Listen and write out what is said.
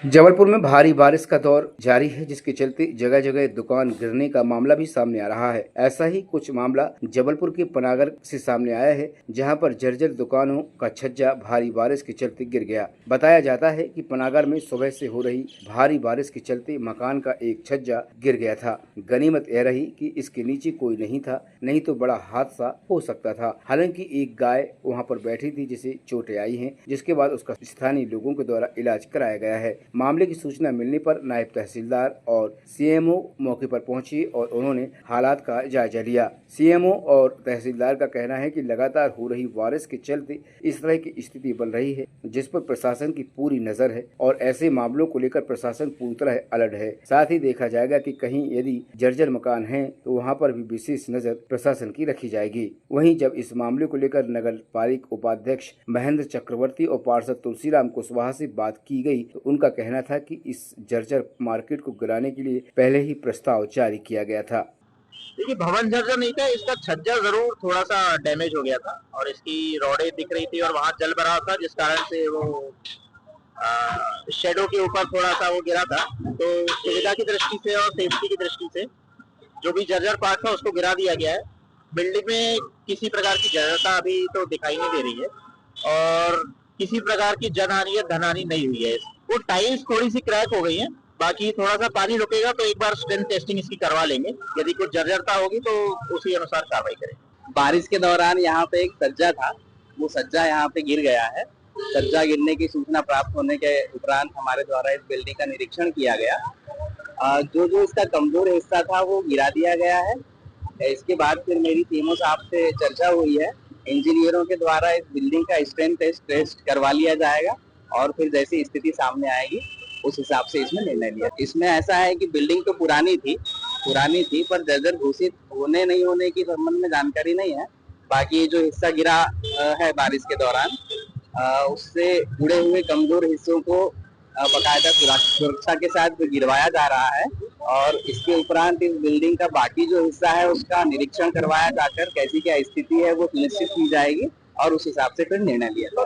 जबलपुर में भारी बारिश का दौर जारी है, जिसके चलते जगह जगह दुकान गिरने का मामला भी सामने आ रहा है। ऐसा ही कुछ मामला जबलपुर के पनागर से सामने आया है, जहां पर जर्जर दुकानों का छज्जा भारी बारिश के चलते गिर गया। बताया जाता है कि पनागर में सुबह से हो रही भारी बारिश के चलते मकान का एक छज्जा गिर गया था। गनीमत यह रही कि इसके नीचे कोई नहीं था, नहीं तो बड़ा हादसा हो सकता था। हालांकि एक गाय वहां पर बैठी थी, जिसे चोटें आई हैं, जिसके बाद उसका स्थानीय लोगों के द्वारा इलाज कराया गया है। मामले की सूचना मिलने पर नायब तहसीलदार और सीएमओ मौके पर पहुंचे और उन्होंने हालात का जायजा लिया। सीएमओ और तहसीलदार का कहना है कि लगातार हो रही बारिश के चलते इस तरह की स्थिति बन रही है, जिस पर प्रशासन की पूरी नजर है और ऐसे मामलों को लेकर प्रशासन पूरी तरह अलर्ट है। साथ ही देखा जाएगा कि कहीं यदि जर्जर मकान है तो वहां पर भी विशेष नजर प्रशासन की रखी जाएगी। वहीं जब इस मामले को लेकर नगर पालिका उपाध्यक्ष महेंद्र चक्रवर्ती और पार्षद तुलसीराम कुशवाहा से बात की गई तो उनका कहना था कि इस जर्जर मार्केट को गिराने के लिए पहले ही प्रस्ताव जारी किया गया था। देखिए, भवन जर्जर नहीं था, इसका छज्जा जरूर थोड़ा सा डैमेज हो गया था और इसकी रॉडें दिख रही थी और वहां जल भरा था, जिस कारण से वो शेडो के ऊपर थोड़ा सा वो गिरा था। तो सुविधा की दृष्टि से और सेफ्टी की दृष्टि से जो भी जर्जर पार्ट था उसको गिरा दिया गया है। बिल्डिंग में किसी प्रकार की जर्जरता अभी तो दिखाई नहीं दे रही है और किसी प्रकार की जनहानि या धनहानि नहीं हुई है। वो टाइल्स थोड़ी सी क्रैक हो गई है, बाकी थोड़ा सा पानी रुकेगा तो एक बार स्ट्रेंथ टेस्टिंग इसकी करवा लेंगे। यदि कुछ जर्जरता होगी तो उसी अनुसार कार्रवाई करेंगे। बारिश के दौरान यहाँ पे एक सज्जा था, वो सज्जा यहाँ पे गिर गया है। सज्जा गिरने की सूचना प्राप्त होने के उपरांत हमारे द्वारा इस बिल्डिंग का निरीक्षण किया गया। जो जो इसका कमजोर हिस्सा था वो गिरा दिया गया है। इसके बाद फिर मेरी टीमों साहब से चर्चा हुई है, इंजीनियरों के द्वारा इस बिल्डिंग का स्ट्रेंथ टेस्ट करवा लिया जाएगा और फिर जैसी स्थिति सामने आएगी उस हिसाब से इसमें निर्णय लिया। इसमें ऐसा है कि बिल्डिंग तो पुरानी थी पर जर्जर घोषित होने नहीं होने की संबंध में जानकारी नहीं है। बाकी जो हिस्सा गिरा है बारिश के दौरान, उससे जुड़े हुए कमजोर हिस्सों को बाकायदा सुरक्षा के साथ गिरवाया जा रहा है और इसके उपरांत इस बिल्डिंग का बाकी जो हिस्सा है उसका निरीक्षण करवाया जाकर कैसी क्या स्थिति है वो सुनिश्चित की जाएगी और उस हिसाब से फिर निर्णय लिया जाएगा।